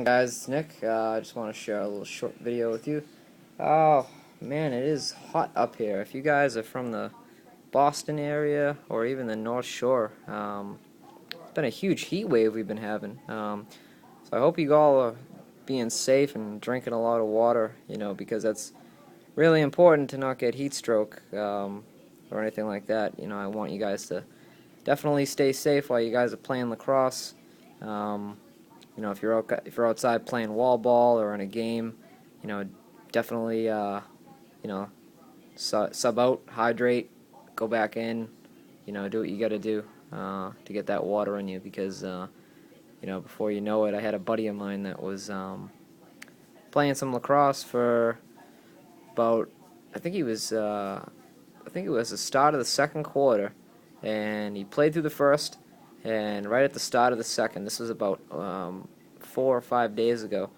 Guys, it's Nick. I just want to share a little short video with you. Oh man, it is hot up here. If you guys are from the Boston area or even the North Shore, it's been a huge heat wave we've been having. So I hope you all are being safe and drinking a lot of water, because that's really important to not get heat stroke or anything like that. I want you guys to definitely stay safe while you guys are playing lacrosse. If you're outside playing wall ball or in a game, definitely sub out, hydrate, go back in, do what you got to do to get that water in you because before you know it, I had a buddy of mine that was playing some lacrosse for about I think it was the start of the second quarter, and he played through the first. And right at the start of the second, this was about 4 or 5 days ago,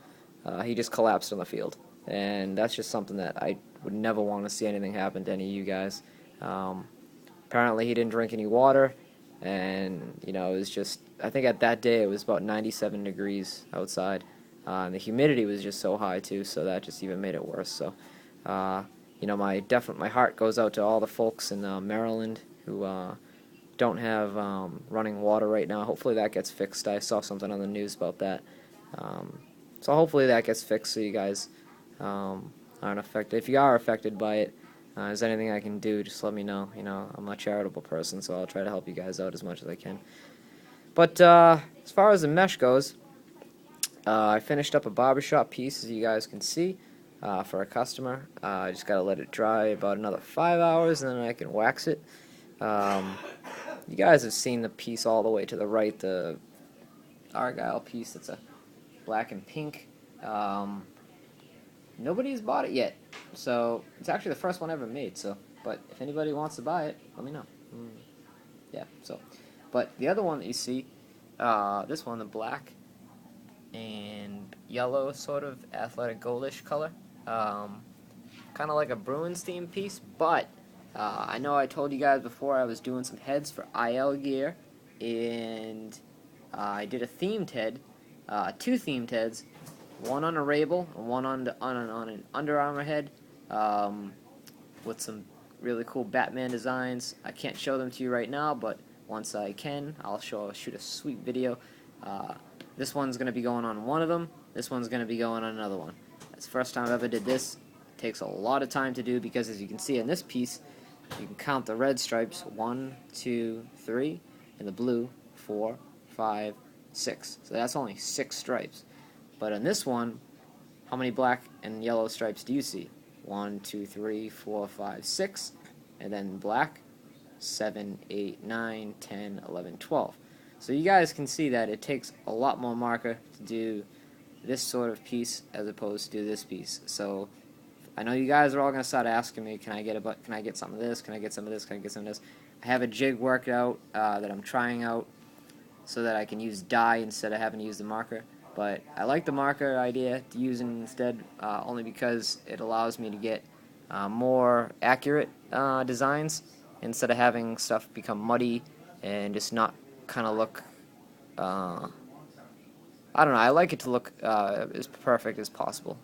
he just collapsed on the field. And that's just something that I would never want to see anything happen to any of you guys. Apparently he didn't drink any water, and it was just, I think at that day it was about 97 degrees outside. And the humidity was just so high too, so that just even made it worse. So, my heart goes out to all the folks in Maryland who don't have running water right now. Hopefully that gets fixed. I saw something on the news about that. So hopefully that gets fixed so you guys aren't affected. If you are affected by it, if there's anything I can do, just let me know. I'm a charitable person, so I'll try to help you guys out as much as I can. But as far as the mesh goes, I finished up a barbershop piece, as you guys can see, for a customer. I just got to let it dry about another 5 hours, and then I can wax it. You guys have seen the piece all the way to the right, the Argyle piece that's a black and pink. Nobody's bought it yet, so it's actually the first one ever made. But if anybody wants to buy it, let me know. Yeah. But the other one that you see, this one, the black and yellow sort of athletic goldish color, kind of like a Bruins themed piece, but I know I told you guys before I was doing some heads for IL gear, and I did a themed head, 2 themed heads, one on a Rabel and one on an Under Armour head, with some really cool Batman designs. I can't show them to you right now, but once I can, I'll shoot a sweet video. This one's going to be going on one of them, this one's going to be going on another one. It's the first time I've ever did this. It takes a lot of time to do because, as you can see in this piece, you can count the red stripes, 1, 2, 3, and the blue, 4, 5, 6. So that's only 6 stripes. But on this one, how many black and yellow stripes do you see? 1, 2, 3, 4, 5, 6, and then black, 7, 8, 9, 10, 11, 12. So you guys can see that it takes a lot more marker to do this sort of piece as opposed to this piece. So I know you guys are all going to start asking me, can I get some of this, can I get some of this, can I get some of this? I have a jig worked out that I'm trying out so that I can use dye instead of having to use the marker. But I like the marker idea to use instead, only because it allows me to get more accurate designs instead of having stuff become muddy and just not kind of look, I don't know, I like it to look as perfect as possible,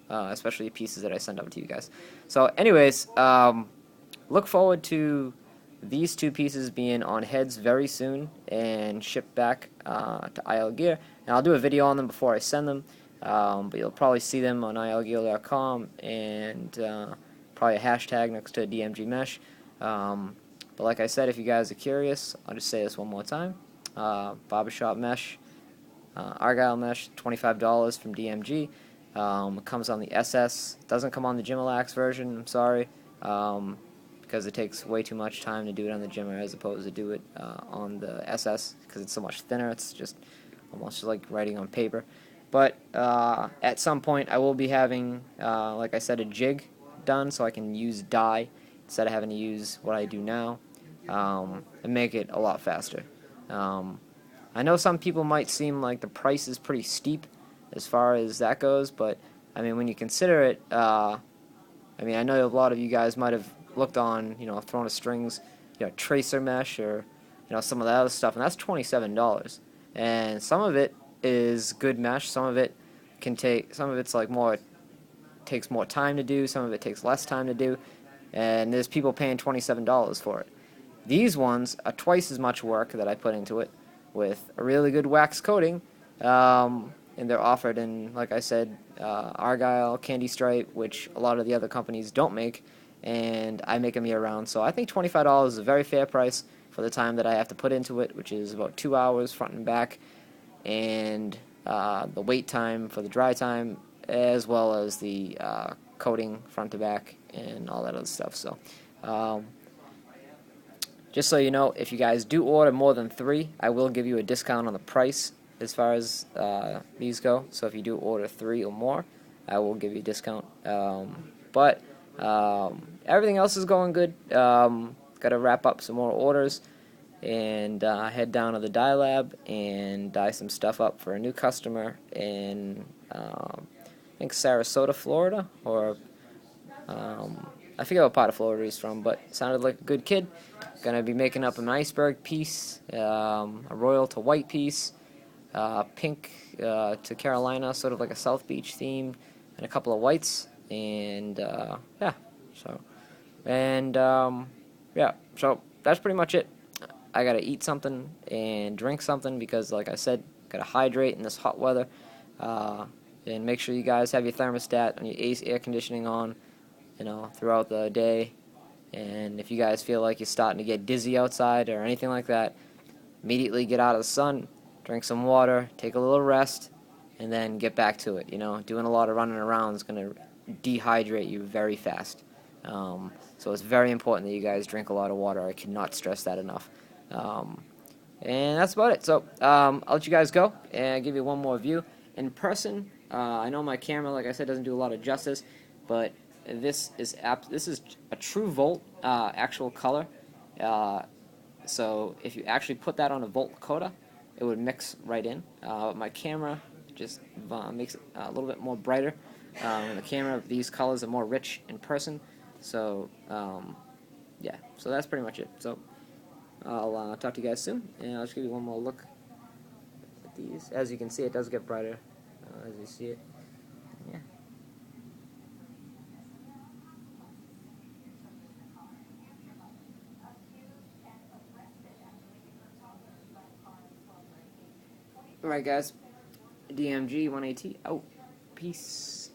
especially pieces that I send out to you guys. So anyways, look forward to these 2 pieces being on heads very soon and shipped back to IL Gear. And I'll do a video on them before I send them, but you'll probably see them on ilgear.com and probably a hashtag next to DMG Mesh. But like I said, if you guys are curious, I'll just say this one more time. Barbershop Mesh, Argyle Mesh, $25 from DMG. It comes on the SS. It doesn't come on the Gimalax version, I'm sorry, because it takes way too much time to do it on the Gimmer as opposed to do it on the SS, because it's so much thinner. It's just almost like writing on paper. But at some point I will be having, like I said, a jig done so I can use dye instead of having to use what I do now, and make it a lot faster. I know some people might seem like the price is pretty steep as far as that goes, but I mean, when you consider it, I know a lot of you guys might have looked on, Throne of Strings, Tracer Mesh, or some of that other stuff, and that's $27. And some of it is good mesh. Some of it's like takes more time to do. Some of it takes less time to do, and there's people paying $27 for it. These ones are twice as much work that I put into it, with a really good wax coating, and they're offered in, like I said, Argyle, Candy Stripe, which a lot of the other companies don't make, and I make them year-round. So I think $25 is a very fair price for the time that I have to put into it, which is about 2 hours front and back, and the wait time for the dry time, as well as the coating front to back and all that other stuff. So just so you know, if you guys do order more than 3, I will give you a discount on the price as far as these go. So if you do order 3 or more, I will give you a discount. But everything else is going good. Got to wrap up some more orders and head down to the dye lab and dye some stuff up for a new customer in I think Sarasota, Florida, or I forget what part of Florida he's from, but sounded like a good kid. Gonna be making up an iceberg piece, a royal to white piece, pink to Carolina, sort of like a South Beach theme, and a couple of whites, and yeah, so, and yeah, so that's pretty much it. I gotta eat something and drink something because, like I said, gotta hydrate in this hot weather, and make sure you guys have your thermostat and your air conditioning on, throughout the day. And if you guys feel like you're starting to get dizzy outside or anything like that, immediately get out of the sun, drink some water, take a little rest, and then get back to it. Doing a lot of running around is going to dehydrate you very fast. So it's very important that you guys drink a lot of water. I cannot stress that enough. And that's about it. So I'll let you guys go and give you one more view. In person, I know my camera, like I said, doesn't do a lot of justice, but this is a true volt actual color. So if you actually put that on a volt coda, it would mix right in. My camera just makes it a little bit more brighter. The camera, these colors are more rich in person. So yeah, so that's pretty much it. So I'll talk to you guys soon, and I'll just give you one more look at these. As you can see, it does get brighter as you see it. Yeah. Alright guys, DMG 180 out. Peace.